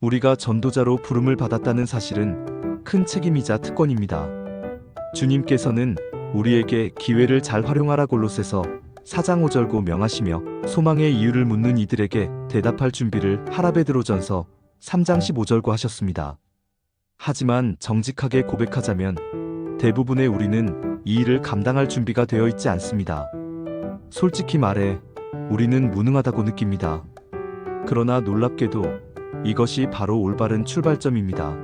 우리가 전도자로 부름을 받았다는 사실은 큰 책임이자 특권입니다. 주님께서는 우리에게 기회를 잘 활용하라 골로새서 4장 5절고 명하시며 소망의 이유를 묻는 이들에게 대답할 준비를 하라 베드로전서 3장 15절고 하셨습니다. 하지만 정직하게 고백하자면 대부분의 우리는 이 일을 감당할 준비가 되어 있지 않습니다. 솔직히 말해 우리는 무능하다고 느낍니다. 그러나 놀랍게도 이것이 바로 올바른 출발점입니다.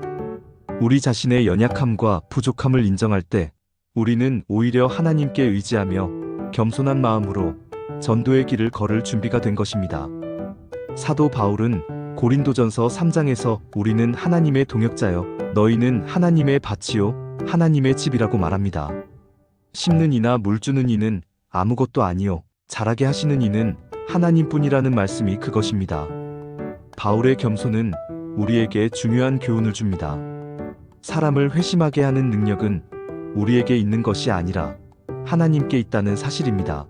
우리 자신의 연약함과 부족함을 인정할 때 우리는 오히려 하나님께 의지하며 겸손한 마음으로 전도의 길을 걸을 준비가 된 것입니다. 사도 바울은 고린도전서 3장에서 우리는 하나님의 동역자여 너희는 하나님의 밭이요 하나님의 집이라고 말합니다. 심는 이나 물 주는 이는 아무것도 아니요 자라게 하시는 이는 하나님뿐이라는 말씀이 그것입니다. 바울의 겸손은 우리에게 중요한 교훈을 줍니다. 사람을 회심하게 하는 능력은 우리에게 있는 것이 아니라 하나님께 있다는 사실입니다.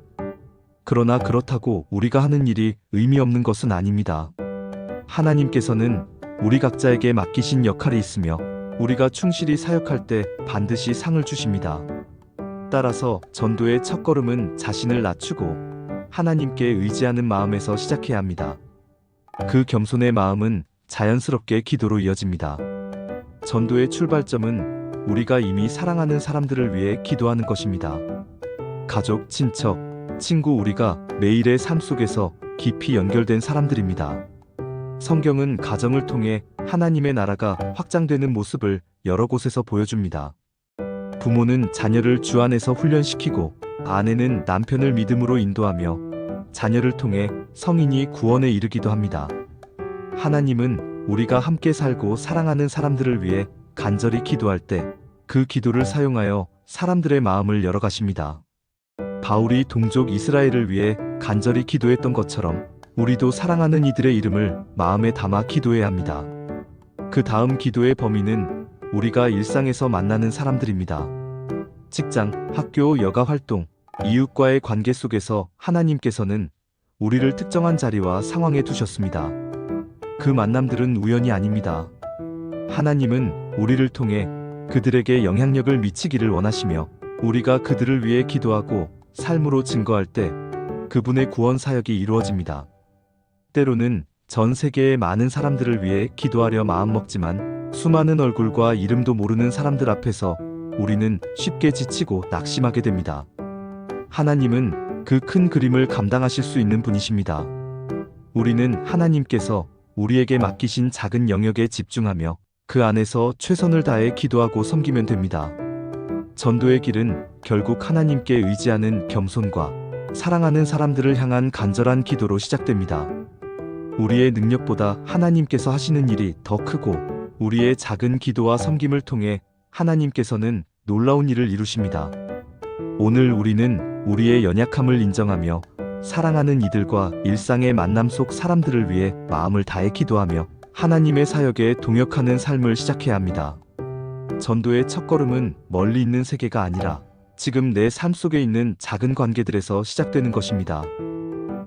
그러나 그렇다고 우리가 하는 일이 의미 없는 것은 아닙니다. 하나님께서는 우리 각자에게 맡기신 역할이 있으며 우리가 충실히 사역할 때 반드시 상을 주십니다. 따라서 전도의 첫걸음은 자신을 낮추고 하나님께 의지하는 마음에서 시작해야 합니다. 그 겸손의 마음은 자연스럽게 기도로 이어집니다. 전도의 출발점은 우리가 이미 사랑하는 사람들을 위해 기도하는 것입니다. 가족, 친척, 친구 우리가 매일의 삶 속에서 깊이 연결된 사람들입니다. 성경은 가정을 통해 하나님의 나라가 확장되는 모습을 여러 곳에서 보여줍니다. 부모는 자녀를 주 안에서 훈련시키고 아내는 남편을 믿음으로 인도하며 자녀를 통해 성인이 구원에 이르기도 합니다. 하나님은 우리가 함께 살고 사랑하는 사람들을 위해 간절히 기도할 때 그 기도를 사용하여 사람들의 마음을 열어가십니다. 바울이 동족 이스라엘을 위해 간절히 기도했던 것처럼 우리도 사랑하는 이들의 이름을 마음에 담아 기도해야 합니다. 그 다음 기도의 범위는 우리가 일상에서 만나는 사람들입니다. 직장, 학교, 여가 활동, 이웃과의 관계 속에서 하나님께서는 우리를 특정한 자리와 상황에 두셨습니다. 그 만남들은 우연이 아닙니다. 하나님은 우리를 통해 그들에게 영향력을 미치기를 원하시며 우리가 그들을 위해 기도하고 삶으로 증거할 때 그분의 구원 사역이 이루어집니다. 때로는 전 세계의 많은 사람들을 위해 기도하려 마음먹지만 수많은 얼굴과 이름도 모르는 사람들 앞에서 우리는 쉽게 지치고 낙심하게 됩니다. 하나님은 그 큰 그림을 감당하실 수 있는 분이십니다. 우리는 하나님께서 우리에게 맡기신 작은 영역에 집중하며 그 안에서 최선을 다해 기도하고 섬기면 됩니다. 전도의 길은 결국 하나님께 의지하는 겸손과 사랑하는 사람들을 향한 간절한 기도로 시작됩니다. 우리의 능력보다 하나님께서 하시는 일이 더 크고 우리의 작은 기도와 섬김을 통해 하나님께서는 놀라운 일을 이루십니다. 오늘 우리는 우리의 연약함을 인정하며 사랑하는 이들과 일상의 만남 속 사람들을 위해 마음을 다해 기도하며 하나님의 사역에 동역하는 삶을 시작해야 합니다. 전도의 첫걸음은 멀리 있는 세계가 아니라 지금 내 삶 속에 있는 작은 관계들에서 시작되는 것입니다.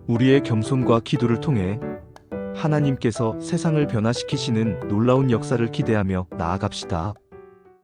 우리의 겸손과 기도를 통해 하나님께서 세상을 변화시키시는 놀라운 역사를 기대하며 나아갑시다.